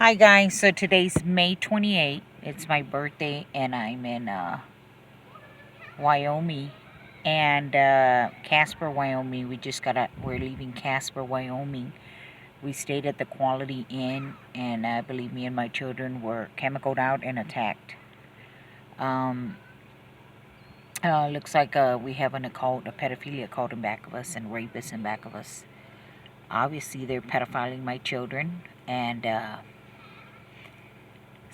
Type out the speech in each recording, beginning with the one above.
Hi guys, so today's May 28th. It's my birthday and I'm in Wyoming and Casper, Wyoming. We're leaving Casper, Wyoming. We stayed at the Quality Inn and I believe me and my children were chemicaled out and attacked. Looks like we have a pedophilia cult in back of us and rapists in back of us. Obviously they're pedophiling my children and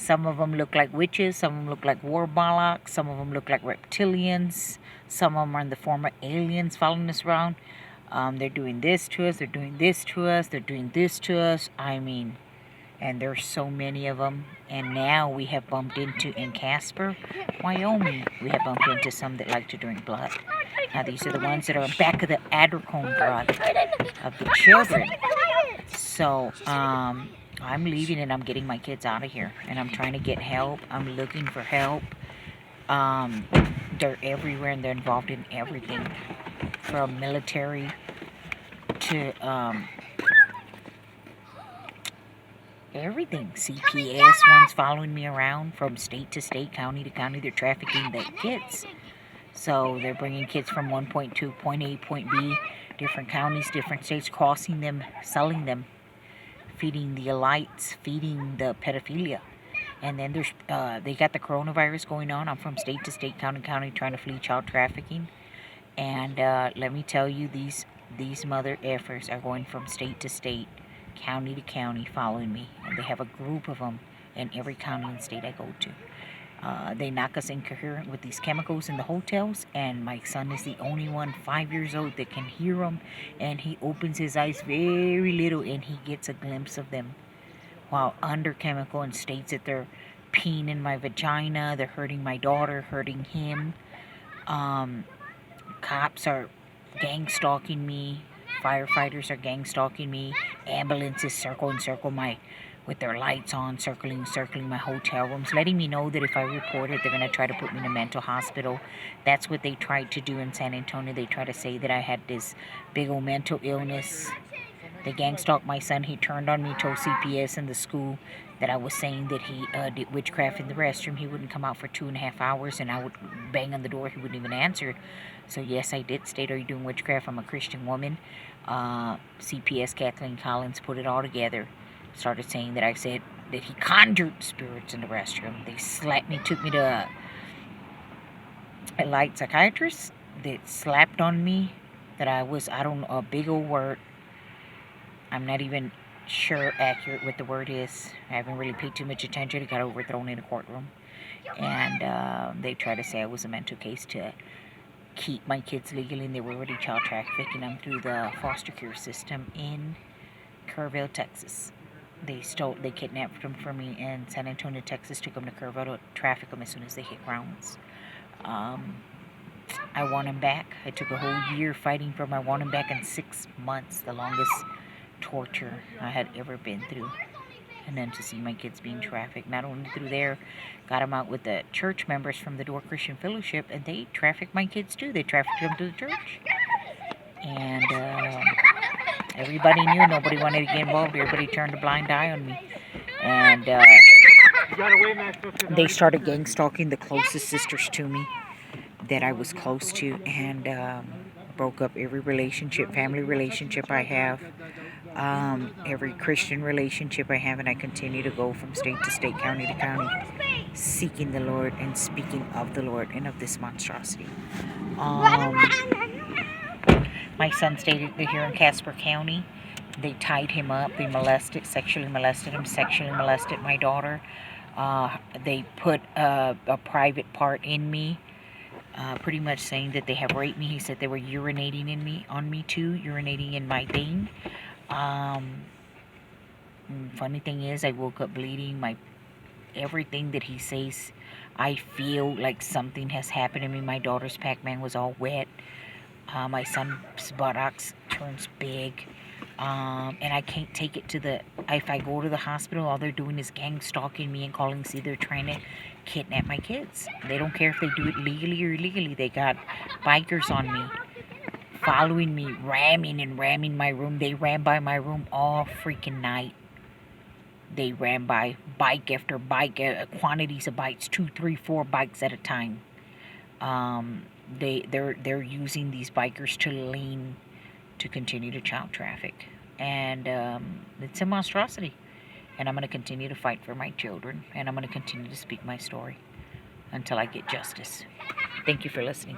some of them look like witches, some of them look like warlocks, some of them look like reptilians, some of them are in the form of aliens following us around. They're doing this to us, they're doing this to us, they're doing this to us. I mean, and there's so many of them. And now we have bumped into, in Casper, Wyoming, we have bumped into some that like to drink blood. Now these are the ones that are back of the Addercombe blood of the children. So, I'm leaving and I'm getting my kids out of here. And I'm trying to get help. I'm looking for help. They're everywhere and they're involved in everything. From military to everything. CPS ones following me around from state to state, county to county. They're trafficking the kids. So they're bringing kids from one point to point A, point B, different counties, different states, crossing them, selling them, feeding the elites, feeding the pedophilia. And then there's they got the coronavirus going on. I'm from state to state, county to county, trying to flee child trafficking. And let me tell you, these mother effers are going from state to state, county to county, following me. And they have a group of them in every county and state I go to. They knock us incoherent with these chemicals in the hotels, and my son is the only one, 5 years old, that can hear them, and he opens his eyes very little and he gets a glimpse of them while under chemical, and states that they're peeing in my vagina, they're hurting my daughter, hurting him. Cops are gang stalking me, firefighters are gang stalking me, ambulances circle and circle with their lights on, circling my hotel rooms, letting me know that if I report it, they're going to try to put me in a mental hospital. That's what they tried to do in San Antonio. They tried to say that I had this big old mental illness. They gang stalked my son. He turned on me, told CPS in the school that I was saying that he did witchcraft in the restroom. He wouldn't come out for 2.5 hours, and I would bang on the door. He wouldn't even answer. So yes, I did state, are you doing witchcraft? I'm a Christian woman. CPS Kathleen Collins put it all together. Started saying that I said that he conjured spirits in the restroom. They slapped me, took me to a light psychiatrist that slapped on me that I was, I don't know, a big old word. I'm not even sure accurate what the word is. I haven't really paid too much attention. It got overthrown in a courtroom. And they tried to say I was a mental case to keep my kids legally, and they were already child trafficking them through the foster care system in Kerrville, Texas. They kidnapped them from me in San Antonio, Texas, took them to Kerrville to traffic them as soon as they hit grounds. I want them back. I took a whole year fighting for them. I want them back in 6 months, the longest torture I had ever been through. And then to see my kids being trafficked, not only through there, got them out with the church members from the Door Christian Fellowship, and they trafficked my kids too. They trafficked them to the church. And everybody knew, nobody wanted to get involved. Everybody turned a blind eye on me. And they started gang stalking the closest sisters to me that I was close to, and broke up every relationship, family relationship I have, every Christian relationship I have, and I continue to go from state to state, county to county, seeking the Lord and speaking of the Lord and of this monstrosity. My son stayed here in Casper County. They tied him up. They sexually molested him, sexually molested my daughter. They put a private part in me, pretty much saying that they have raped me. He said they were urinating on me too, urinating in my thing. Funny thing is, I woke up bleeding. Everything that he says, I feel like something has happened to me. My daughter's Pac-Man was all wet. My son's buttocks turns big. And I can't take it if I go to the hospital, all they're doing is gang stalking me and calling, see, they're trying to kidnap my kids. They don't care if they do it legally or illegally. They got bikers on me, following me, ramming my room. They ran by my room all freaking night. They ran by bike after bike, quantities of bikes, 2, 3, 4 bikes at a time. They're using these bikers to lean to continue to child traffic, and it's a monstrosity. And I'm going to continue to fight for my children, and I'm going to continue to speak my story until I get justice. Thank you for listening.